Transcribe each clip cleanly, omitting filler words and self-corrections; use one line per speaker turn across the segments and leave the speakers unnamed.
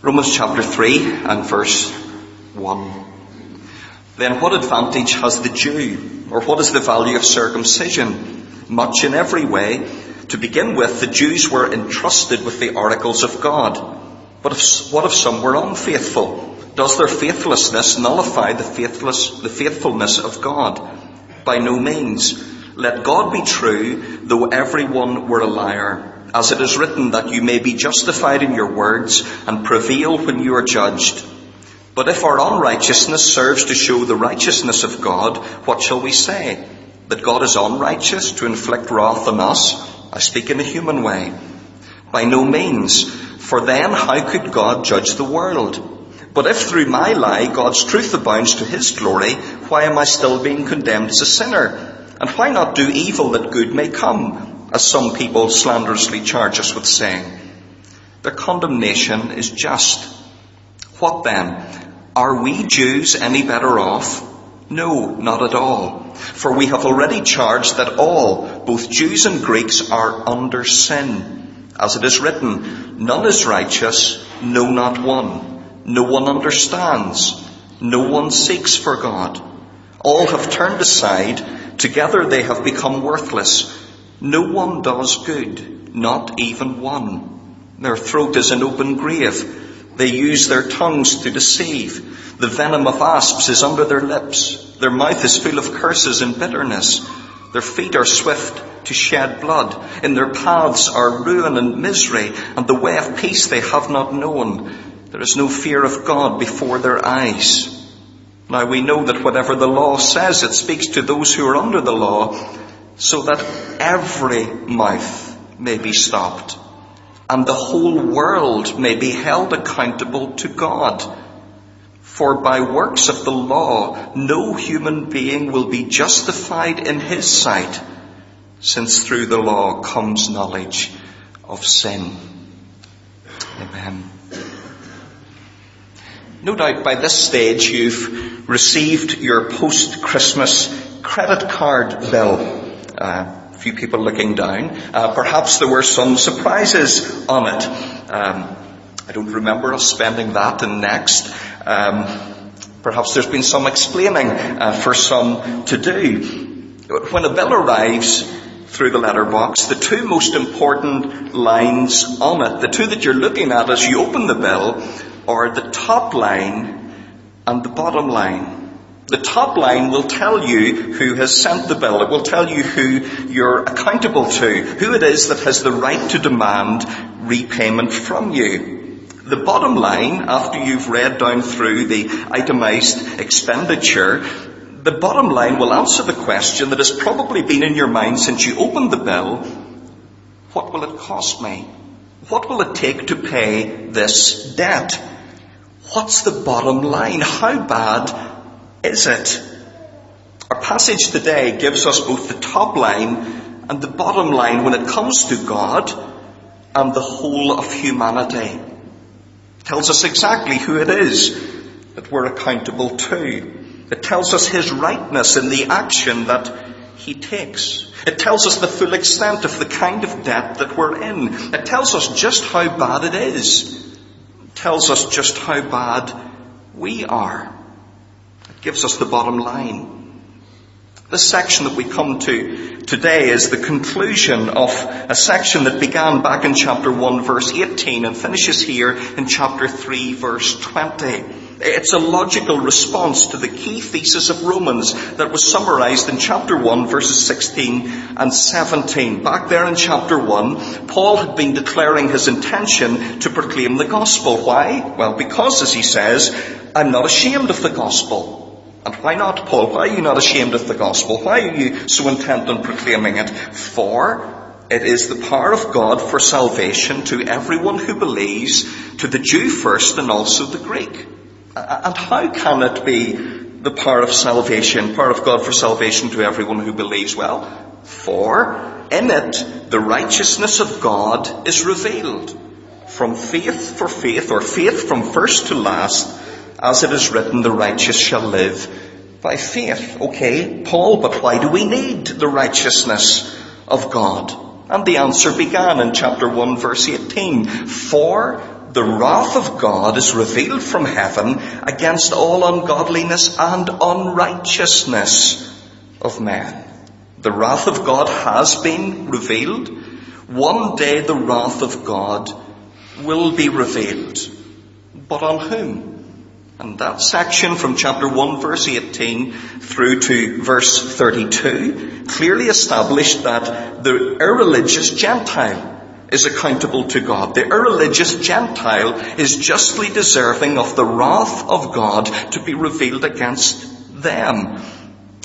Romans chapter 3 and verse 1. Then what advantage has the Jew, or what is the value of circumcision? Much in every way. To begin with, the Jews were entrusted with the oracles of God. But what if some were unfaithful? Does their faithlessness nullify the faithfulness of God? By no means. Let God be true, though everyone were a liar. As it is written, that you may be justified in your words and prevail when you are judged. But if our unrighteousness serves to show the righteousness of God, what shall we say? That God is unrighteous to inflict wrath on us? I speak in a human way. By no means. For then how could God judge the world? But if through my lie God's truth abounds to his glory, why am I still being condemned as a sinner? And why not do evil that good may come? As some people slanderously charge us with saying. Their condemnation is just. What then? Are we Jews any better off? No, not at all. For we have already charged that all, both Jews and Greeks, are under sin. As it is written, none is righteous, no, not one. No one understands. No one seeks for God. All have turned aside. Together they have become worthless. No one does good, not even one. Their throat is an open grave. They use their tongues to deceive. The venom of asps is under their lips. Their mouth is full of curses and bitterness. Their feet are swift to shed blood. In their paths are ruin and misery, and the way of peace they have not known. There is no fear of God before their eyes. Now we know that whatever the law says, it speaks to those who are under the law, so that every mouth may be stopped, and the whole world may be held accountable to God. For by works of the law, no human being will be justified in his sight, since through the law comes knowledge of sin. Amen. No doubt by this stage you've received your post-Christmas credit card bill. A few people looking down. Perhaps there were some surprises on it. I don't remember us spending that and next. Perhaps there's been some explaining for some to do. When a bill arrives through the letterbox, the two most important lines on it, the two that you're looking at as you open the bill, are the top line and the bottom line. The top line will tell you who has sent the bill. It will tell you who you're accountable to, who it is that has the right to demand repayment from you. The bottom line, after you've read down through the itemized expenditure, the bottom line will answer the question that has probably been in your mind since you opened the bill. What will it cost me? What will it take to pay this debt? What's the bottom line? How bad is it? Our passage today gives us both the top line and the bottom line when it comes to God and the whole of humanity. It tells us exactly who it is that we're accountable to. It tells us his rightness in the action that he takes. It tells us the full extent of the kind of debt that we're in. It tells us just how bad it is. It tells us just how bad we are. Gives us the bottom line. This section that we come to today is the conclusion of a section that began back in chapter 1 verse 18 and finishes here in chapter 3 verse 20. It's a logical response to the key thesis of Romans that was summarized in chapter 1 verses 16 and 17. Back there in chapter 1, Paul had been declaring his intention to proclaim the gospel. Why? Well, because, as he says, I'm not ashamed of the gospel. And why not, Paul? Why are you not ashamed of the gospel? Why are you so intent on proclaiming it? For it is the power of God for salvation to everyone who believes, to the Jew first and also the Greek. And how can it be the power of salvation, power of God for salvation to everyone who believes? Well, for in it the righteousness of God is revealed, from faith for faith, or faith from first to last, as it is written, the righteous shall live by faith. Okay, Paul, but why do we need the righteousness of God? And the answer began in chapter 1 verse 18. For the wrath of God is revealed from heaven against all ungodliness and unrighteousness of men. The wrath of God has been revealed. One day the wrath of God will be revealed. But on whom? And that section from chapter 1 verse 18 through to verse 32 clearly established that the irreligious Gentile is accountable to God. The irreligious Gentile is justly deserving of the wrath of God to be revealed against them.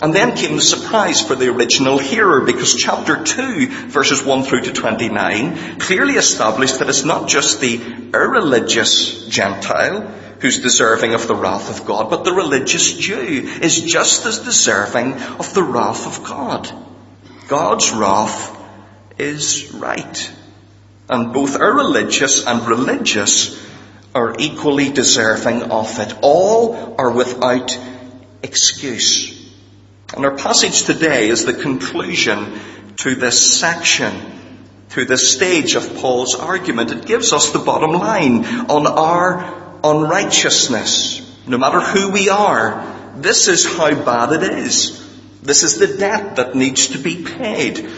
And then came the surprise for the original hearer, because chapter 2, verses 1 through to 29, clearly established that it's not just the irreligious Gentile who's deserving of the wrath of God, but the religious Jew is just as deserving of the wrath of God. God's wrath is right. And both irreligious and religious are equally deserving of it. All are without excuse. And our passage today is the conclusion to this section, to this stage of Paul's argument. It gives us the bottom line on our unrighteousness. No matter who we are, this is how bad it is. This is the debt that needs to be paid.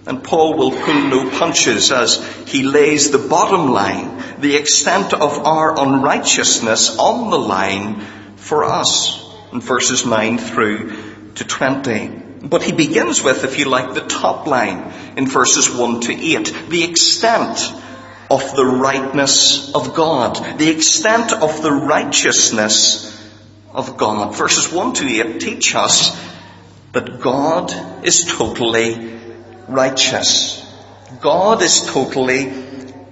And Paul will pull no punches as he lays the bottom line, the extent of our unrighteousness on the line for us, in verses 9 through to 20. But he begins with, if you like, the top line in verses 1 to 8, the extent of the rightness of God, the extent of the righteousness of God. Verses 1 to 8 teach us that God is totally righteous. God is totally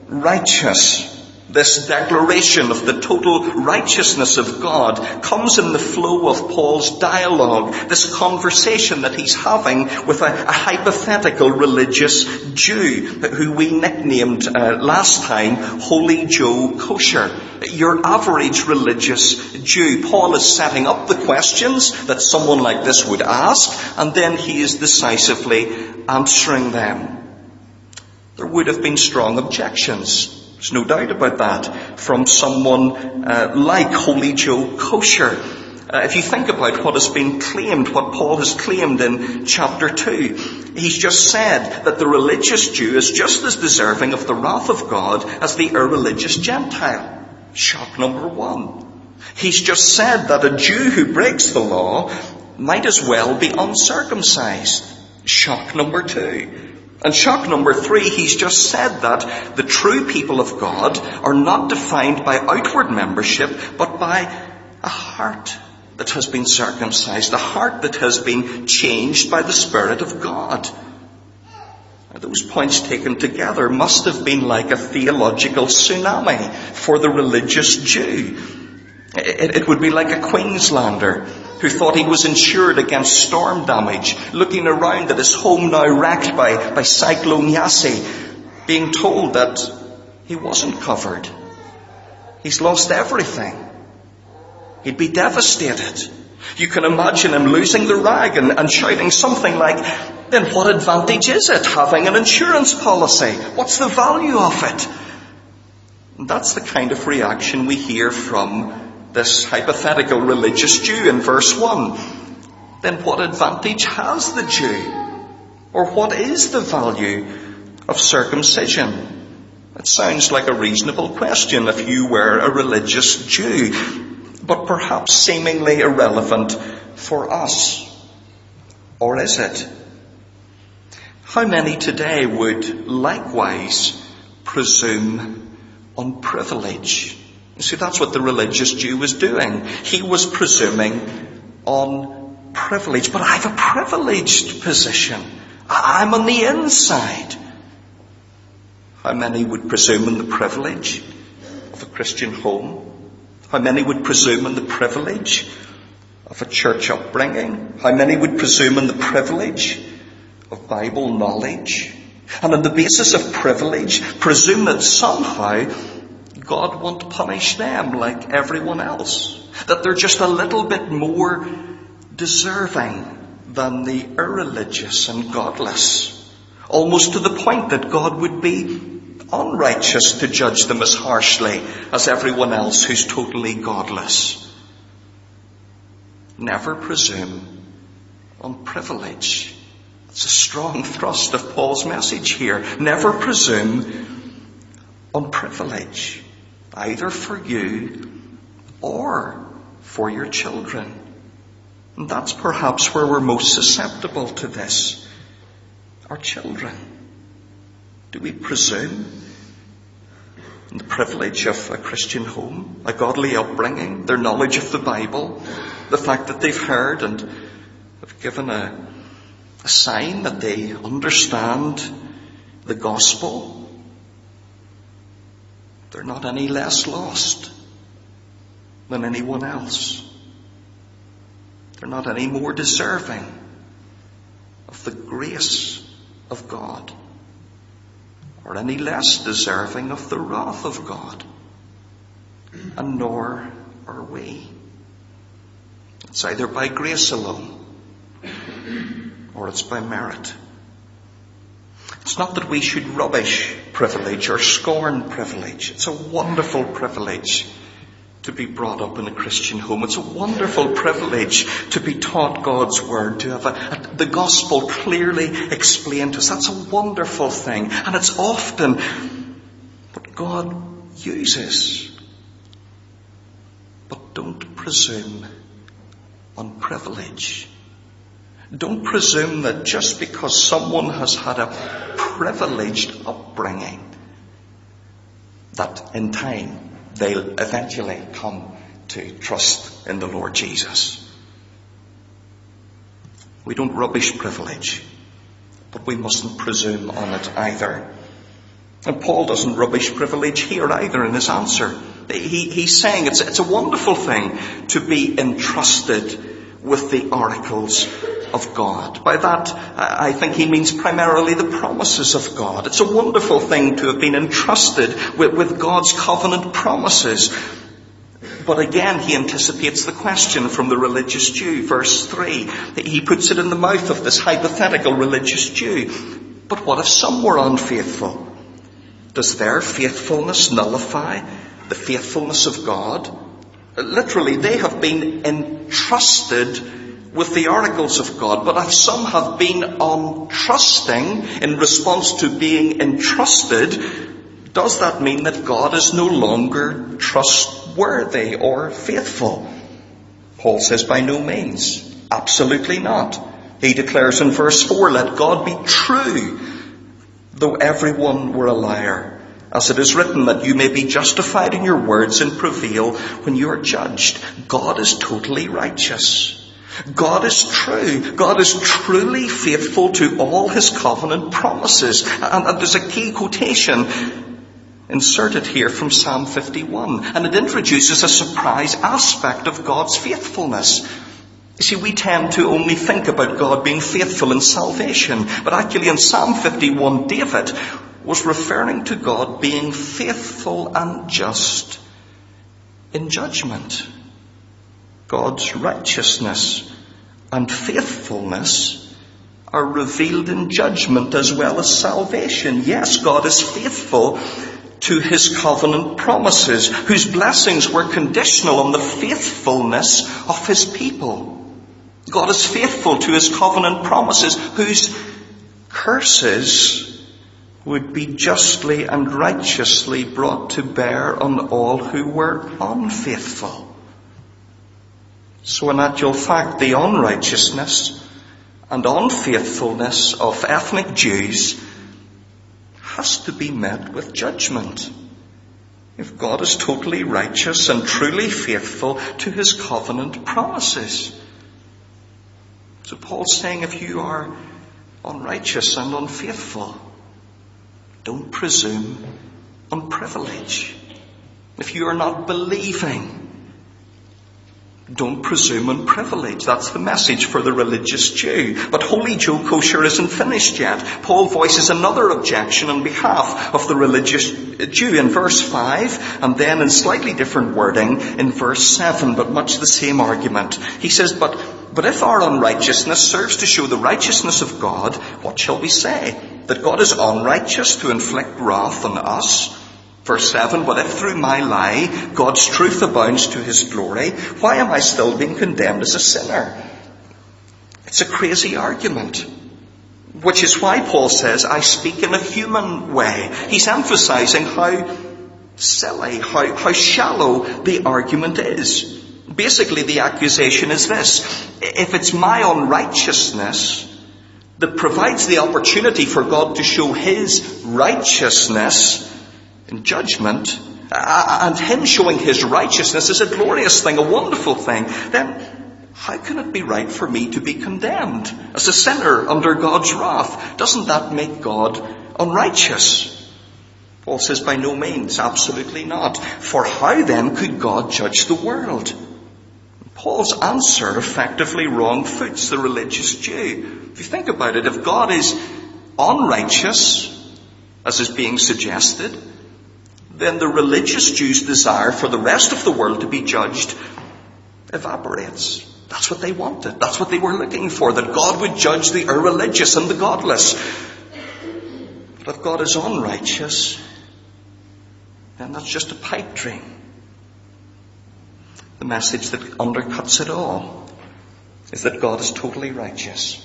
righteous. This declaration of the total righteousness of God comes in the flow of Paul's dialogue, this conversation that he's having with a hypothetical religious Jew who we nicknamed last time Holy Joe Kosher. Your average religious Jew. Paul is setting up the questions that someone like this would ask, and then he is decisively answering them. There would have been strong objections. There's no doubt about that, from someone like Holy Joe Kosher. If you think about what has been claimed, what Paul has claimed in chapter 2, he's just said that the religious Jew is just as deserving of the wrath of God as the irreligious Gentile. Shock number 1. He's just said that a Jew who breaks the law might as well be uncircumcised. Shock number 2. And shock number 3, he's just said that the true people of God are not defined by outward membership, but by a heart that has been circumcised, a heart that has been changed by the Spirit of God. Now, those points taken together must have been like a theological tsunami for the religious Jew. It would be like a Queenslander who thought he was insured against storm damage, looking around at his home now wrecked by Cyclone Yasi, being told that he wasn't covered. He's lost everything. He'd be devastated. You can imagine him losing the rag and shouting something like, "Then what advantage is it having an insurance policy? What's the value of it?" And that's the kind of reaction we hear from this hypothetical religious Jew in verse 1. Then what advantage has the Jew? Or what is the value of circumcision? It sounds like a reasonable question if you were a religious Jew, but perhaps seemingly irrelevant for us. Or is it? How many today would likewise presume on privilege? You see, that's what the religious Jew was doing. He was presuming on privilege. But I have a privileged position. I'm on the inside. How many would presume on the privilege of a Christian home? How many would presume on the privilege of a church upbringing? How many would presume on the privilege of Bible knowledge? And on the basis of privilege, presume that somehow God won't punish them like everyone else. That they're just a little bit more deserving than the irreligious and godless. Almost to the point that God would be unrighteous to judge them as harshly as everyone else who's totally godless. Never presume on privilege. It's a strong thrust of Paul's message here. Never presume on privilege, either for you or for your children. And that's perhaps where we're most susceptible to this. Our children. Do we presume on the privilege of a Christian home, a godly upbringing, their knowledge of the Bible, the fact that they've heard and have given a sign that they understand the gospel? They're not any less lost than anyone else. They're not any more deserving of the grace of God, or any less deserving of the wrath of God. And nor are we. It's either by grace alone, or it's by merit. It's not that we should rubbish privilege or scorn privilege. It's a wonderful privilege to be brought up in a Christian home. It's a wonderful privilege to be taught God's word, to have the gospel clearly explained to us. That's a wonderful thing. And it's often what God uses. But don't presume on privilege. Don't presume that just because someone has had a privileged upbringing, that in time they'll eventually come to trust in the Lord Jesus. We don't rubbish privilege, but we mustn't presume on it either. And Paul doesn't rubbish privilege here either in his answer. He's saying it's a wonderful thing to be entrusted with the oracles of God. By that, I think he means primarily the promises of God. It's a wonderful thing to have been entrusted with God's covenant promises. But again, he anticipates the question from the religious Jew. Verse 3, he puts it in the mouth of this hypothetical religious Jew. But what if some were unfaithful? Does their faithfulness nullify the faithfulness of God? Literally, they have been entrusted with the oracles of God, but if some have been untrusting in response to being entrusted, does that mean that God is no longer trustworthy or faithful? Paul says by no means. Absolutely not. He declares in verse 4, let God be true, though everyone were a liar. As it is written, that you may be justified in your words and prevail when you are judged. God is totally righteous. God is true. God is truly faithful to all his covenant promises. And there's a key quotation inserted here from Psalm 51. And it introduces a surprise aspect of God's faithfulness. You see, we tend to only think about God being faithful in salvation. But actually in Psalm 51, David was referring to God being faithful and just in judgment. God's righteousness and faithfulness are revealed in judgment as well as salvation. Yes, God is faithful to his covenant promises, whose blessings were conditional on the faithfulness of his people. God is faithful to his covenant promises, whose curses would be justly and righteously brought to bear on all who were unfaithful. So in actual fact, the unrighteousness and unfaithfulness of ethnic Jews has to be met with judgment. If God is totally righteous and truly faithful to his covenant promises. So Paul's saying, if you are unrighteous and unfaithful, don't presume on privilege. If you are not believing, don't presume on privilege. That's the message for the religious Jew. But Holy Joe Kosher isn't finished yet. Paul voices another objection on behalf of the religious Jew in verse 5, and then in slightly different wording in verse 7, but much the same argument. He says, but if our unrighteousness serves to show the righteousness of God, what shall we say? that God is unrighteous to inflict wrath on us. Verse 7, but if through my lie God's truth abounds to his glory, why am I still being condemned as a sinner? It's a crazy argument, which is why Paul says, I speak in a human way. He's emphasizing how silly, how shallow the argument is. Basically, the accusation is this: if it's my unrighteousness that provides the opportunity for God to show his righteousness in judgment, and him showing his righteousness is a glorious thing, a wonderful thing, then how can it be right for me to be condemned as a sinner under God's wrath? Doesn't that make God unrighteous? Paul says, by no means, absolutely not. For how then could God judge the world? Paul's answer effectively wrong-foots the religious Jew. If you think about it, if God is unrighteous, as is being suggested, then the religious Jews' desire for the rest of the world to be judged evaporates. That's what they wanted. That's what they were looking for, that God would judge the irreligious and the godless. But if God is unrighteous, then that's just a pipe dream. The message that undercuts it all is that God is totally righteous.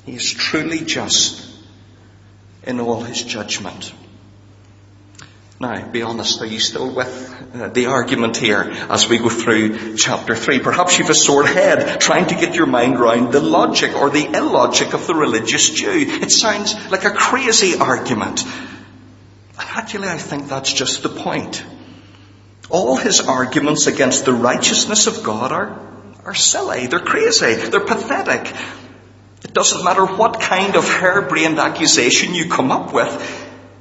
He is truly just in all his judgment. Now, be honest, are you still with the argument here as we go through chapter 3? Perhaps you've a sore head trying to get your mind around the logic or the illogic of the religious Jew. It sounds like a crazy argument. And actually, I think that's just the point. All his arguments against the righteousness of God are silly, they're crazy, they're pathetic. It doesn't matter what kind of harebrained accusation you come up with,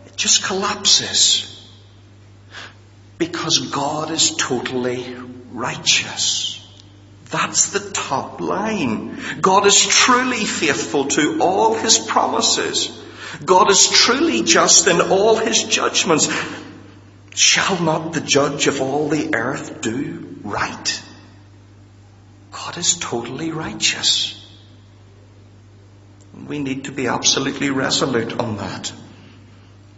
it just collapses. Because God is totally righteous. That's the top line. God is truly faithful to all his promises. God is truly just in all his judgments. Shall not the judge of all the earth do right? God is totally righteous. We need to be absolutely resolute on that.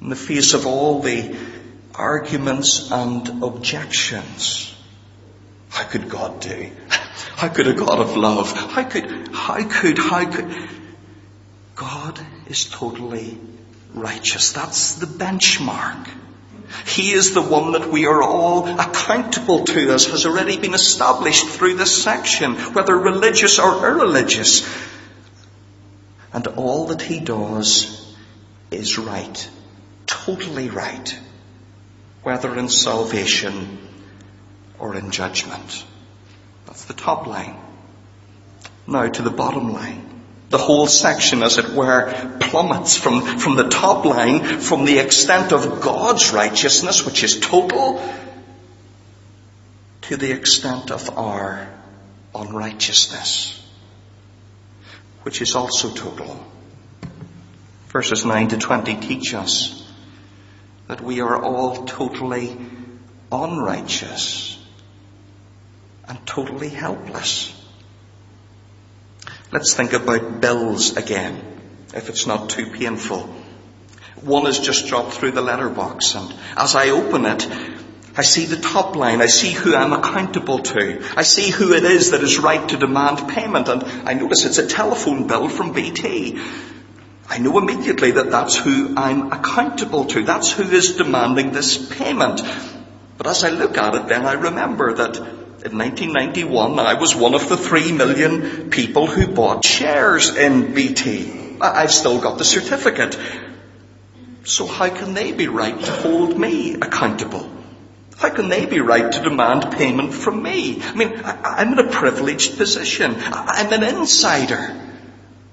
In the face of all the arguments and objections. How could God do? How could a God of love? How could? God is totally righteous. That's the benchmark. He is the one that we are all accountable to, as has already been established through this section, whether religious or irreligious. And all that he does is right. Totally right. Whether in salvation or in judgment. That's the top line. Now to the bottom line. The whole section, as it were, plummets from the top line, from the extent of God's righteousness, which is total, to the extent of our unrighteousness, which is also total. Verses 9 to 20 teach us that we are all totally unrighteous and totally helpless. Let's think about bills again, if it's not too painful. One has just dropped through the letterbox, and as I open it, I see the top line. I see who I'm accountable to. I see who it is that is right to demand payment, and I notice it's a telephone bill from BT. I know immediately that that's who I'm accountable to. That's who is demanding this payment. But as I look at it, then I remember that in 1991, I was one of the 3 million people who bought shares in BT. I've still got the certificate. So how can they be right to hold me accountable? How can they be right to demand payment from me? I mean, I'm in a privileged position. I'm an insider.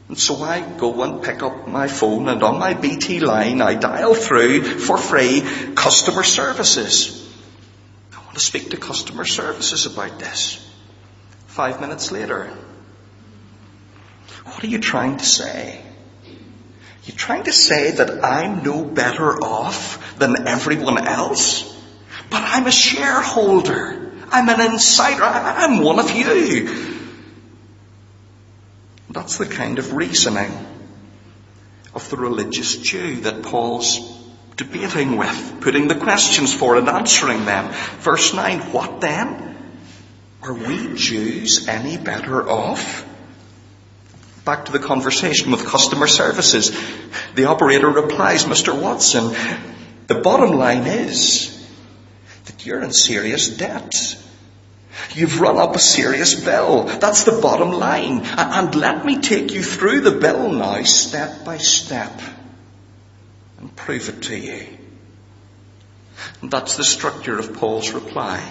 And so I go and pick up my phone, and on my BT line I dial through for free customer services. I want to speak to customer services about this. 5 minutes later, what are you trying to say? You're trying to say that I'm no better off than everyone else? But I'm a shareholder. I'm an insider. I'm one of you. That's the kind of reasoning of the religious Jew that Paul's debating with, putting the questions for and answering them. Verse 9, what then? Are we Jews any better off? Back to the conversation with customer services. The operator replies, Mr. Watson, the bottom line is that you're in serious debt. You've run up a serious bill. That's the bottom line. And let me take you through the bill now, step by step, and prove it to you. And that's the structure of Paul's reply.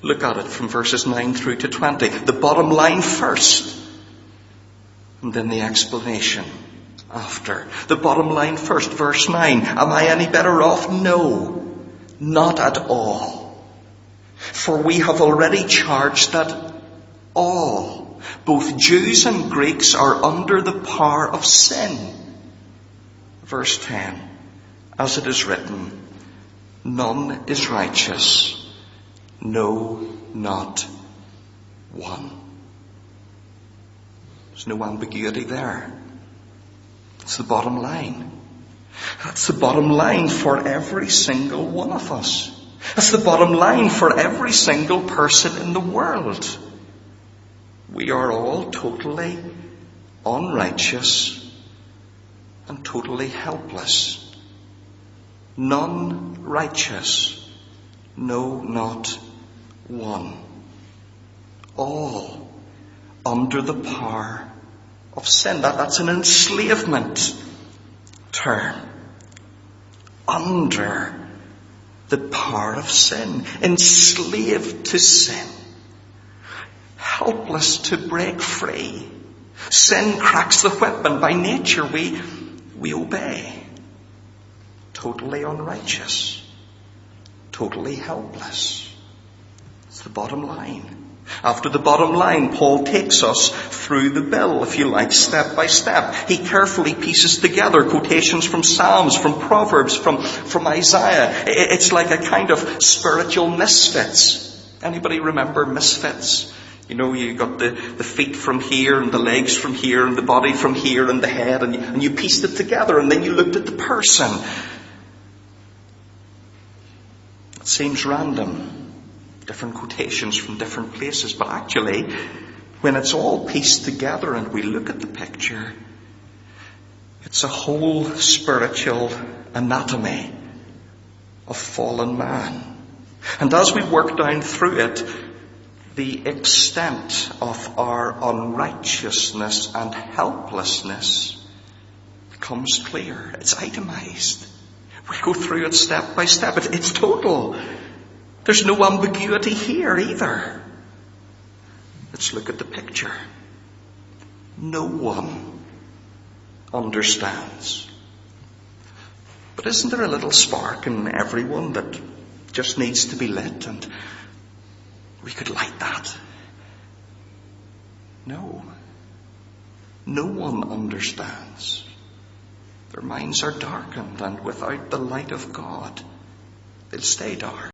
Look at it from verses 9 through to 20. The bottom line first, and then the explanation after. The bottom line first, verse 9. Am I any better off? No, not at all. For we have already charged that all, both Jews and Greeks, are under the power of sin. Verse 10. As it is written, none is righteous, no, not one. There's no ambiguity there. It's the bottom line. That's the bottom line for every single one of us. That's the bottom line for every single person in the world. We are all totally unrighteous and totally helpless. None righteous, no, not one. All under the power of sin. That's an enslavement term. Under the power of sin. Enslaved to sin. Helpless to break free. Sin cracks the whip, and by nature we obey. Totally unrighteous. Totally helpless. It's the bottom line. After the bottom line, Paul takes us through the bill, if you like, step by step. He carefully pieces together quotations from Psalms, from Proverbs, from Isaiah. It's like a kind of spiritual misfits. Anybody remember misfits? You know, you got the feet from here, and the legs from here, and the body from here, and the head, and you pieced it together, and then you looked at the person. It seems random. Different quotations from different places, but actually, when it's all pieced together and we look at the picture, it's a whole spiritual anatomy of fallen man. And as we work down through it, the extent of our unrighteousness and helplessness becomes clear. It's itemized. We go through it step by step. It's total. There's no ambiguity here either. Let's look at the picture. No one understands. But isn't there a little spark in everyone that just needs to be lit, and we could light that? No. No one understands. Their minds are darkened, and without the light of God, they'll stay dark.